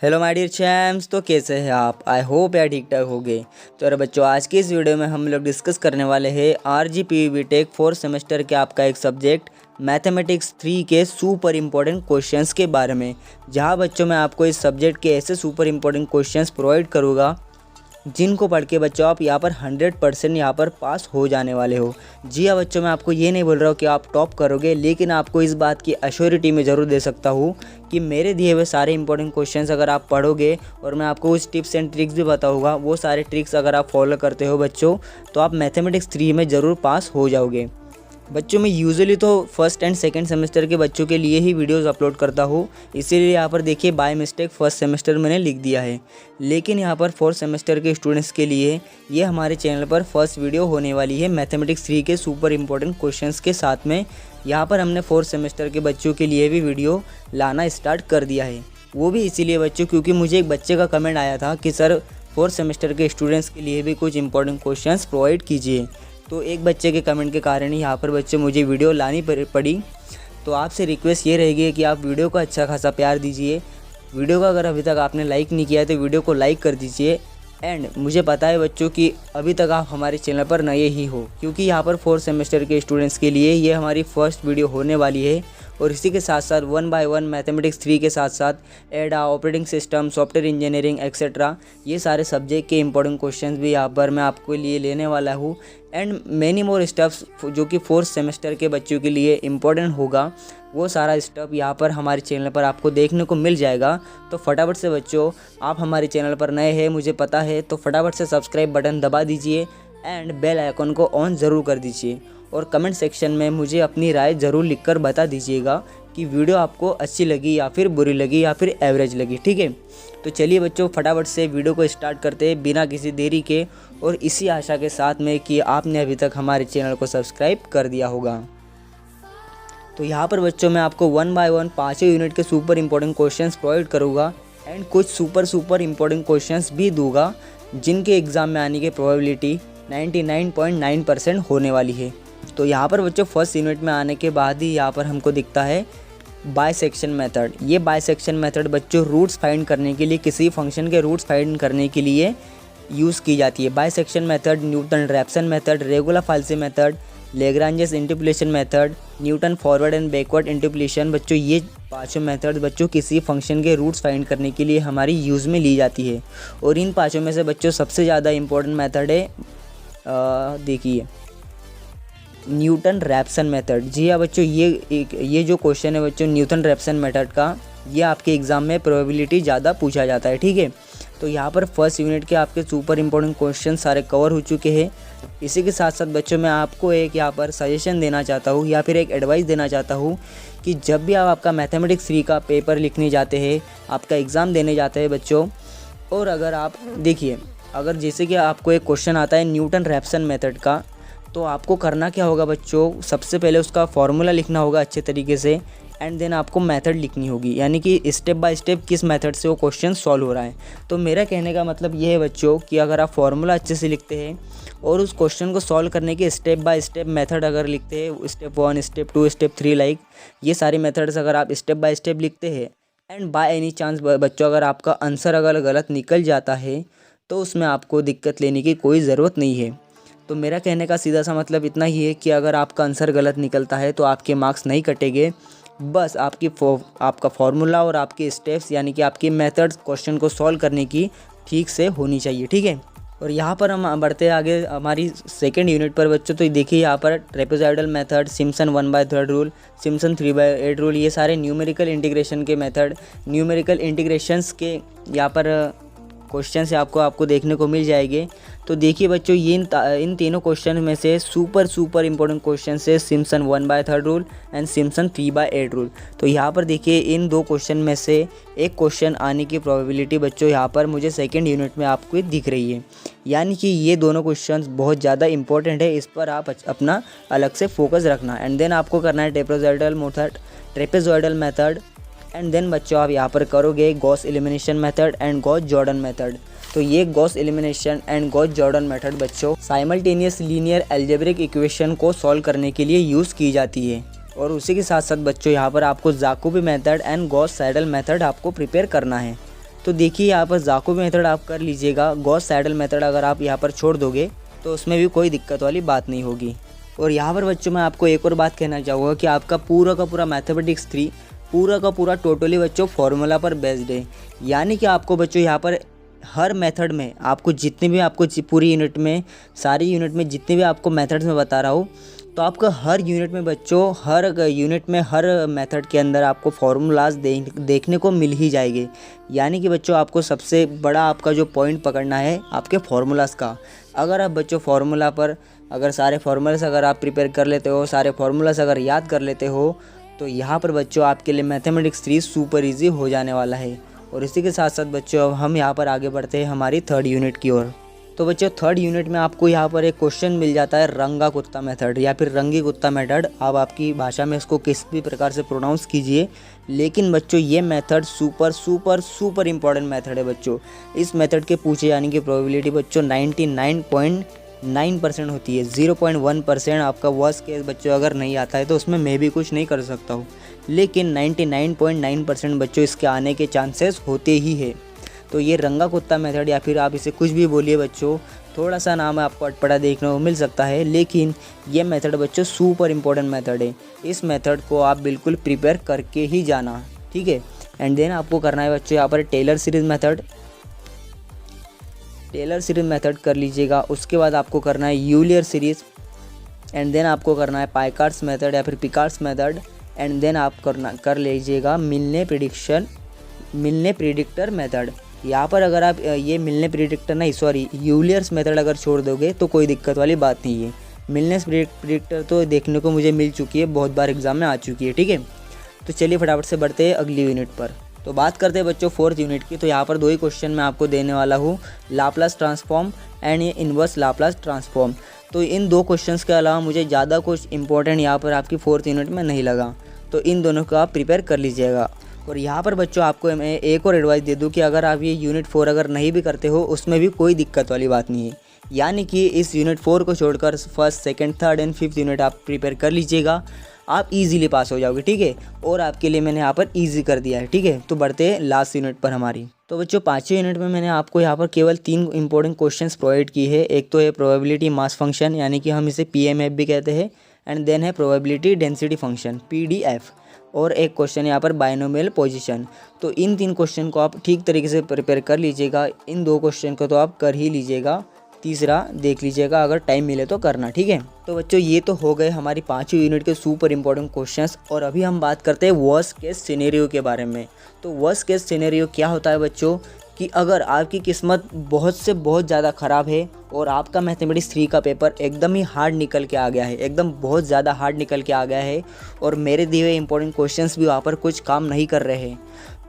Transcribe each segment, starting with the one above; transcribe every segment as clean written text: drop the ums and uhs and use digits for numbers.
Hello my dear चैम्स, तो कैसे हैं आप। आई होप यार ठीक ठाक होंगे। तो अरे बच्चों, आज की इस वीडियो में हम लोग डिस्कस करने वाले हैं RGPV बीटेक 4th सेमेस्टर के आपका एक सब्जेक्ट मैथमेटिक्स 3 के सुपर इम्पोर्टेंट क्वेश्चंस के बारे में। जहां बच्चों मैं आपको इस सब्जेक्ट के ऐसे सुपर इम्पोर्टेंट क्वेश्चंस प्रोवाइड करूँगा जिनको पढ़ के बच्चों आप यहाँ पर 100% यहाँ पर पास हो जाने वाले हो। जी हाँ बच्चों, मैं आपको ये नहीं बोल रहा हूँ कि आप टॉप करोगे, लेकिन आपको इस बात की अश्योरिटी में ज़रूर दे सकता हूँ कि मेरे दिए हुए सारे इंपॉर्टेंट क्वेश्चंस अगर आप पढ़ोगे और मैं आपको कुछ टिप्स एंड ट्रिक्स भी बताऊँगा, वो सारे ट्रिक्स अगर आप फॉलो करते हो बच्चों, तो आप मैथमेटिक्स 3 में ज़रूर पास हो जाओगे। बच्चों मैं यूजुअली तो फर्स्ट एंड सेकंड सेमेस्टर के बच्चों के लिए ही वीडियोस अपलोड करता हूँ, इसीलिए यहाँ पर देखिए बाय मिस्टेक फर्स्ट सेमेस्टर मैंने लिख दिया है। लेकिन यहाँ पर फोर्थ सेमेस्टर के स्टूडेंट्स के लिए ये हमारे चैनल पर फर्स्ट वीडियो होने वाली है मैथमेटिक्स 3 के सुपर इम्पोर्टेंट क्वेश्चंस के साथ में। यहाँ पर हमने फोर्थ सेमेस्टर के बच्चों के लिए भी वीडियो लाना स्टार्ट कर दिया है। वो भी इसीलिए बच्चों क्योंकि मुझे एक बच्चे का कमेंट आया था कि सर फोर्थ सेमेस्टर के स्टूडेंट्स के लिए भी कुछ इंपॉर्टेंट क्वेश्चंस प्रोवाइड कीजिए। तो एक बच्चे के कमेंट के कारण ही यहाँ पर बच्चे मुझे वीडियो लानी पड़ी। तो आपसे रिक्वेस्ट ये रहेगी कि आप वीडियो को अच्छा खासा प्यार दीजिए। वीडियो को अगर अभी तक आपने लाइक नहीं किया है तो वीडियो को लाइक कर दीजिए। एंड मुझे पता है बच्चों कि अभी तक आप हमारे चैनल पर नए ही हो, क्योंकि यहाँ पर फोर्थ सेमेस्टर के स्टूडेंट्स के लिए ये हमारी फर्स्ट वीडियो होने वाली है। और इसी के साथ साथ 1 by 1 मैथमेटिक्स 3 के साथ साथ एडा, operating system, software engineering etcetera, ये सारे सब्जेक्ट के इंपॉर्टेंट क्वेश्चंस भी यहाँ पर मैं आपके लिए लेने वाला हूँ। एंड मैनी मोर स्टफ्स जो कि फोर्थ सेमेस्टर के बच्चों के लिए इम्पोर्टेंट होगा, वो सारा स्टफ यहाँ पर हमारे चैनल पर आपको देखने को मिल जाएगा। तो फटाफट से बच्चों, आप हमारे चैनल पर नए हैं मुझे पता है, तो फटाफट से सब्सक्राइब बटन दबा दीजिए एंड बेल आइकन को ऑन ज़रूर कर दीजिए। और कमेंट सेक्शन में मुझे अपनी राय ज़रूर लिखकर बता दीजिएगा कि वीडियो आपको अच्छी लगी या फिर बुरी लगी या फिर एवरेज लगी, ठीक है। तो चलिए बच्चों, फटाफट से वीडियो को स्टार्ट करते हैं बिना किसी देरी के, और इसी आशा के साथ में कि आपने अभी तक हमारे चैनल को सब्सक्राइब कर दिया होगा। तो यहाँ पर बच्चों मैं आपको 1 by 1 पाँचों यूनिट के सुपर इम्पोर्टेंट क्वेश्चंस प्रोवाइड करूँगा एंड कुछ सुपर इम्पोर्टेंट क्वेश्चंस भी दूंगा जिनके एग्ज़ाम में आने की प्रोबेबिलिटी 99.9% होने वाली है। तो यहाँ पर बच्चों फर्स्ट यूनिट में आने के बाद ही यहाँ पर हमको दिखता है बाइसेक्शन मेथड। ये बाइसेक्शन मेथड बच्चों रूट्स फाइंड करने के लिए, किसी फंक्शन के रूट्स फाइंड करने के लिए यूज़ की जाती है। Bisection method, Newton Raphson method, regula falsi method, Lagrange's interpolation method, Newton forward and backward interpolation. बच्चों ये पांचों मेथड बच्चों किसी फंक्शन के रूट्स फाइंड करने के लिए हमारी यूज़ में ली जाती है। और इन पांचों में से बच्चों सबसे ज़्यादा इम्पोर्टेंट मेथड है, देखिए, न्यूटन रैप्सन मेथड। जी हाँ बच्चों, ये जो क्वेश्चन है बच्चों न्यूटन रैप्सन मेथड का, ये आपके एग्ज़ाम में प्रोबेबिलिटी ज़्यादा पूछा जाता है, ठीक है। तो यहाँ पर फर्स्ट यूनिट के आपके सुपर इम्पोर्टेंट क्वेश्चन सारे कवर हो चुके हैं। इसी के साथ साथ बच्चों मैं आपको एक यहाँ पर सजेशन देना चाहता हूँ या फिर एक एडवाइस देना चाहता हूँ कि जब भी आप आपका मैथमेटिक्स 3 का पेपर लिखने जाते हैं, आपका एग्ज़ाम देने जाते हैं बच्चों, और अगर आप देखिए, अगर जैसे कि आपको एक क्वेश्चन आता है न्यूटन रैप्सन मेथड का, तो आपको करना क्या होगा बच्चों, सबसे पहले उसका फॉर्मूला लिखना होगा अच्छे तरीके से एंड देन आपको मेथड लिखनी होगी, यानी कि स्टेप बाय स्टेप किस मेथड से वो क्वेश्चन सॉल्व हो रहा है। तो मेरा कहने का मतलब ये है बच्चों कि अगर आप फॉर्मूला अच्छे से लिखते हैं और उस क्वेश्चन को सॉल्व करने के स्टेप बाय स्टेप मेथड अगर लिखते हैं, स्टेप 1, स्टेप 2, स्टेप 3, लाइक ये सारे मेथड्स अगर आप स्टेप बाय स्टेप लिखते हैं एंड बाय एनी चांस बच्चों अगर आपका आंसर अगर गलत निकल जाता है तो उसमें आपको दिक्कत लेने की कोई ज़रूरत नहीं है। तो मेरा कहने का सीधा सा मतलब इतना ही है कि अगर आपका आंसर गलत निकलता है तो आपके मार्क्स नहीं कटेंगे, बस आपका फॉर्मूला और आपके स्टेप्स यानी कि आपकी मेथड्स क्वेश्चन को सॉल्व करने की ठीक से होनी चाहिए, ठीक है। और यहाँ पर हम बढ़ते आगे हमारी सेकंड यूनिट पर बच्चों। तो देखिए यहाँ पर trapezoidal method, Simpson 1/3 rule, Simpson 3/8 rule, ये सारे न्यूमेरिकल इंटीग्रेशन के मेथड, न्यूमेरिकल इंटीग्रेशंस के यहाँ पर क्वेश्चन से आपको देखने को मिल जाएंगे। तो देखिए बच्चों, ये इन तीनों क्वेश्चन में से सुपर इम्पोर्टेंट क्वेश्चन है Simpson 1/3 rule and Simpson 3/8 rule. तो यहाँ पर देखिए इन दो क्वेश्चन में से एक क्वेश्चन आने की प्रोबेबिलिटी बच्चों यहाँ पर मुझे सेकंड यूनिट में आपको दिख रही है, यानी कि ये दोनों क्वेश्चन बहुत ज़्यादा इंपॉर्टेंट है, इस पर आप अपना अलग से फोकस रखना। एंड देन आपको करना है ट्रेपेजॉइडल मेथड एंड देन बच्चों आप यहाँ पर करोगे Gauss elimination method and Gauss Jordan method. तो ये Gauss elimination and Gauss Jordan method बच्चों साइमल्टेनियस लीनियर अलजेब्रिक इक्वेशन को सॉल्व करने के लिए यूज़ की जाती है। और उसी के साथ साथ बच्चों यहाँ पर आपको Jacobi method and Gauss Seidel method आपको प्रिपेयर करना है। तो देखिए यहाँ पर जाकोबी मेथड आप कर लीजिएगा, गॉस सैडल मेथड अगर आप यहाँ पर छोड़ दोगे तो उसमें भी कोई दिक्कत वाली बात नहीं होगी। और यहाँ पर बच्चों मैं आपको एक और बात कहना चाहूँगा कि आपका पूरा का पूरा मैथमेटिक्स 3 पूरा का पूरा टोटली बच्चों फॉर्मूला पर बेस्ड है। यानी कि आपको बच्चों यहाँ पर हर मेथड में आपको जितने भी आपको पूरी यूनिट में सारी यूनिट में जितने भी आपको मेथड्स में बता रहा हूँ, तो आपका हर यूनिट में बच्चों हर यूनिट में हर मेथड के अंदर आपको फार्मूलाज देखने को मिल ही जाएंगे। यानी कि बच्चों आपको सबसे बड़ा आपका जो पॉइंट पकड़ना है आपके फार्मूलाज का। अगर आप बच्चों फार्मूला पर अगर सारे फार्मूलाज अगर आप प्रिपेयर कर लेते हो, सारे फार्मूलाज अगर याद कर लेते हो, तो यहाँ पर बच्चों आपके लिए मैथमेटिक्स 3 सुपर ईजी हो जाने वाला है। और इसी के साथ साथ बच्चों अब हम यहाँ पर आगे बढ़ते हैं हमारी थर्ड यूनिट की ओर। तो बच्चों थर्ड यूनिट में आपको यहाँ पर एक क्वेश्चन मिल जाता है रंगा कुत्ता मेथड या फिर रंगी कुत्ता मेथड। आप आपकी भाषा में इसको किस भी प्रकार से प्रोनाउंस कीजिए, लेकिन बच्चों ये method super super super important method है बच्चों। इस मेथड के पूछे जाने की प्रोबेबिलिटी बच्चों 99.9% होती है। 0.1% आपका वर्स्ट केस बच्चों अगर नहीं आता है तो उसमें मैं भी कुछ नहीं कर सकता हूँ, लेकिन 99.9% बच्चों इसके आने के चांसेस होते ही है। तो ये रंगा कुत्ता मेथड या फिर आप इसे कुछ भी बोलिए बच्चों, थोड़ा सा नाम आपको अटपटा देखने को मिल सकता है, लेकिन ये मेथड बच्चों सुपर इम्पोर्टेंट मेथड है। इस मेथड को आप बिल्कुल प्रिपेयर करके ही जाना, ठीक है। एंड देन आपको करना है बच्चों यहाँ पर टेलर सीरीज़ मेथड कर लीजिएगा। उसके बाद आपको करना है यूलियर सीरीज़, एंड देन आपको करना है पाइकार्ड्स मेथड या फिर पिकार्ड्स मेथड, एंड देन आप कर लीजिएगा मिलने प्रिडिक्टर मेथड। यहाँ पर अगर आप ये यूलियर्स मेथड अगर छोड़ दोगे तो कोई दिक्कत वाली बात नहीं है। मिलने प्रिडिक्टर तो देखने को मुझे मिल चुकी है, बहुत बार एग्जाम में आ चुकी है, ठीक है। तो चलिए फटाफट से बढ़ते हैं अगली यूनिट पर। तो बात करते हैं बच्चों फोर्थ यूनिट की। तो यहाँ पर 2 ही क्वेश्चन मैं आपको देने वाला हूँ, लाप्लास ट्रांसफॉर्म एंड ये इन्वर्स लाप्लास ट्रांसफॉर्म। तो इन 2 क्वेश्चंस के अलावा मुझे ज़्यादा कुछ इंपॉर्टेंट यहाँ पर आपकी फोर्थ यूनिट में नहीं लगा, तो इन दोनों को आप प्रिपेयर कर लीजिएगा। और यहाँ पर बच्चों आपको मैं एक और एडवाइस दे दूँ कि अगर आप ये यूनिट 4 अगर नहीं भी करते हो उसमें भी कोई दिक्कत वाली बात नहीं है। यानी कि इस यूनिट 4 को छोड़कर first, second, third and fifth unit आप प्रिपेयर कर लीजिएगा, आप इजीली पास हो जाओगे, ठीक है। और आपके लिए मैंने यहाँ पर इजी कर दिया है, ठीक है। तो बढ़ते हैं लास्ट यूनिट पर हमारी। तो बच्चों 5वें यूनिट में मैंने आपको यहाँ पर केवल 3 इंपॉर्टेंट क्वेश्चंस प्रोवाइड की है। एक तो है प्रोबेबिलिटी मास फंक्शन यानी कि हम इसे PMF भी कहते हैं, एंड देन है प्रोबेबिलिटी डेंसिटी फंक्शन PDF, और एक क्वेश्चन यहाँ पर बाइनोमियल पोजीशन। तो इन 3 क्वेश्चन को आप ठीक तरीके से प्रिपेयर कर लीजिएगा। इन 2 क्वेश्चन को तो आप कर ही लीजिएगा, तीसरा देख लीजिएगा अगर टाइम मिले तो करना, ठीक है। तो बच्चों ये तो हो गए हमारी 5वीं यूनिट के सुपर इम्पोर्टेंट क्वेश्चंस। और अभी हम बात करते हैं वर्स्ट केस सिनेरियो के बारे में। तो वर्स्ट केस सिनेरियो क्या होता है बच्चों कि अगर आपकी किस्मत बहुत से बहुत ज़्यादा ख़राब है और आपका मैथमेटिक्स 3 का पेपर एकदम ही हार्ड निकल के आ गया है, एकदम बहुत ज़्यादा हार्ड निकल के आ गया है, और मेरे दिए हुए इंपॉर्टेंट क्वेश्चंस भी वहाँ पर कुछ काम नहीं कर रहे हैं,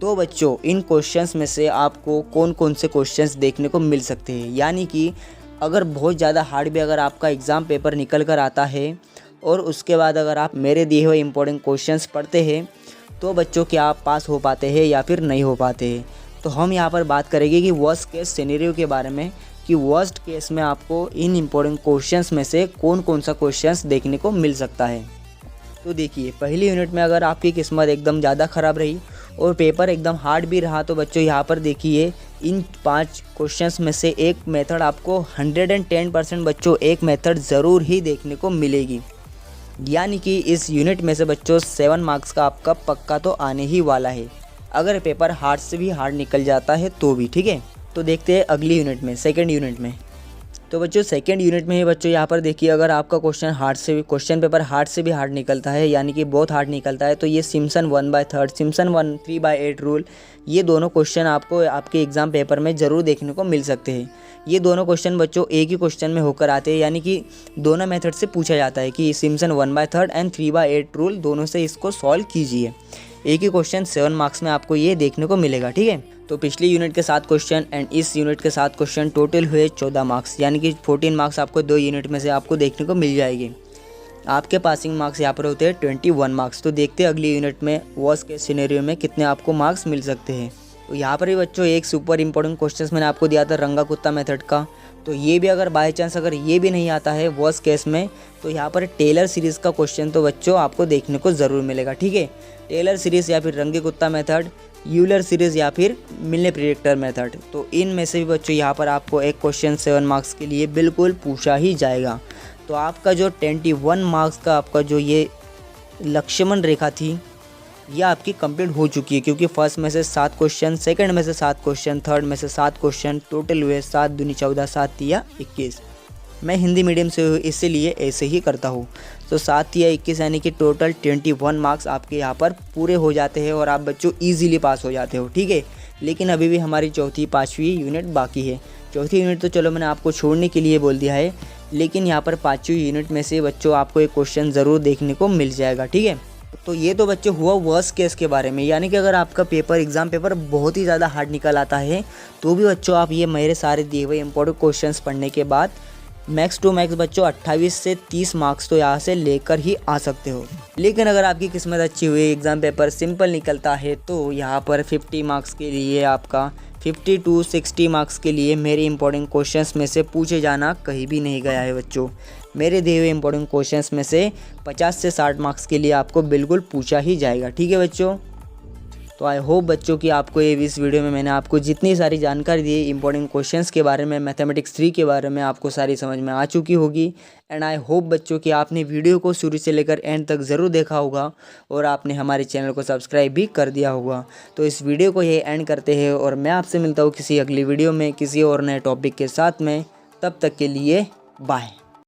तो बच्चों इन क्वेश्चंस में से आपको कौन कौन से क्वेश्चंस देखने को मिल सकते हैं। यानी कि अगर बहुत ज़्यादा हार्ड भी अगर आपका एग्ज़ाम पेपर निकल कर आता है और उसके बाद अगर आप मेरे दिए हुए इंपॉर्टेंट क्वेश्चंस पढ़ते हैं, तो बच्चों क्या आप पास हो पाते हैं या फिर नहीं हो पाते हैं। तो हम यहाँ पर बात करेंगे कि वर्स्ट केस सिनेरियो के बारे में, कि वर्स्ट केस में आपको इन इम्पोर्टेंट क्वेश्चंस में से कौन कौन सा क्वेश्चंस देखने को मिल सकता है। तो देखिए पहली यूनिट में अगर आपकी किस्मत एकदम ज़्यादा ख़राब रही और पेपर एकदम हार्ड भी रहा, तो बच्चों यहाँ पर देखिए इन 5 क्वेश्चंस में से एक मेथड आपको 110% बच्चों एक मेथड ज़रूर ही देखने को मिलेगी। यानी कि इस यूनिट में से बच्चों 7 मार्क्स का आपका पक्का तो आने ही वाला है, अगर पेपर हार्ड से भी हार्ड निकल जाता है तो भी, ठीक है। तो देखते हैं अगली यूनिट में, सेकंड यूनिट में। तो बच्चों सेकंड यूनिट में ही बच्चों यहाँ पर देखिए अगर आपका क्वेश्चन पेपर हार्ड से भी हार्ड निकलता है, यानी कि बहुत हार्ड निकलता है, तो ये सिम्पसन 1/3, सिम्पसन 3/8 रूल, ये दोनों क्वेश्चन आपको आपके एग्ज़ाम पेपर में ज़रूर देखने को मिल सकते हैं। ये दोनों क्वेश्चन बच्चों एक ही क्वेश्चन में होकर आते हैं, यानी कि दोनों मेथड से पूछा जाता है कि सिम्पसन 1/3 एंड 3/8 रूल दोनों से इसको सॉल्व कीजिए। एक ही क्वेश्चन 7 मार्क्स में आपको ये देखने को मिलेगा, ठीक है। तो पिछली यूनिट के 7 क्वेश्चन एंड इस यूनिट के 7 क्वेश्चन टोटल हुए 14 मार्क्स, यानी कि 14 मार्क्स आपको 2 यूनिट में से आपको देखने को मिल जाएगी। आपके पासिंग मार्क्स यहाँ पर होते हैं 21 मार्क्स। तो देखते हैं अगली यूनिट में वर्स्ट केस सिनेरियो में कितने आपको मार्क्स मिल सकते हैं। तो यहाँ पर भी बच्चों एक सुपर इंपॉर्टेंट क्वेश्चन मैंने आपको दिया था रंगा कुत्ता मेथड का, तो ये भी अगर बाय चांस अगर ये भी नहीं आता है वर्स्ट केस में, तो यहाँ पर टेलर सीरीज़ का क्वेश्चन तो बच्चों आपको देखने को ज़रूर मिलेगा, ठीक है। टेलर सीरीज़ या फिर रंगे कुत्ता मेथड यूलर सीरीज़ या फिर मिलने प्रेडिक्टर मेथड। तो इनमें से भी बच्चों यहाँ पर आपको एक क्वेश्चन 7 मार्क्स के लिए बिल्कुल पूछा ही जाएगा। तो आपका जो 21 मार्क्स का आपका जो ये लक्ष्मण रेखा थी ये आपकी कंप्लीट हो चुकी है, क्योंकि फर्स्ट में से 7 क्वेश्चन, सेकंड में से 7 क्वेश्चन, थर्ड में से 7 क्वेश्चन, टोटल हुए 7 दूनी 14, 7 तिया 21। मैं हिंदी मीडियम से हूँ इसीलिए ऐसे ही करता हूँ। तो 7 तिया 21 यानी कि टोटल 21 मार्क्स आपके यहाँ पर पूरे हो जाते हैं और आप बच्चों ईजिली पास हो जाते हो, ठीक है। लेकिन अभी भी हमारी चौथी 5वीं यूनिट बाकी है। चौथी यूनिट तो चलो मैंने आपको छोड़ने के लिए बोल दिया है, लेकिन यहाँ पर 5वीं यूनिट में से बच्चों आपको एक क्वेश्चन ज़रूर देखने को मिल जाएगा, ठीक है। तो ये तो बच्चों हुआ वर्स्ट केस के बारे में, यानी कि अगर आपका एग्ज़ाम पेपर बहुत ही ज़्यादा हार्ड निकल आता है तो भी बच्चों आप ये मेरे सारे दिए हुए इंपॉर्टेंट क्वेश्चंस पढ़ने के बाद मैक्स टू मैक्स बच्चों 28 से 30 मार्क्स तो यहाँ से लेकर ही आ सकते हो। लेकिन अगर आपकी किस्मत अच्छी हुई, एग्ज़ाम पेपर सिंपल निकलता है, तो यहाँ पर 50 मार्क्स के लिए आपका 50 to 60 मार्क्स के लिए मेरे इंपॉर्टेंट क्वेश्चंस में से पूछे जाना कहीं भी नहीं गया है बच्चों। मेरे दिए हुए इंपॉर्टेंट क्वेश्चंस में से 50 से 60 मार्क्स के लिए आपको बिल्कुल पूछा ही जाएगा, ठीक है बच्चों। तो आई होप बच्चों कि आपको ये इस वीडियो में मैंने आपको जितनी सारी जानकारी दी इंपॉर्टेंट क्वेश्चंस के बारे में, मैथमेटिक्स 3 के बारे में, आपको सारी समझ में आ चुकी होगी। एंड आई होप बच्चों कि आपने वीडियो को शुरू से लेकर एंड तक ज़रूर देखा होगा और आपने हमारे चैनल को सब्सक्राइब भी कर दिया होगा। तो इस वीडियो को ये एंड करते हैं और मैं आपसे मिलता हूँ किसी अगली वीडियो में किसी और नए टॉपिक के साथ में। तब तक के लिए बाय।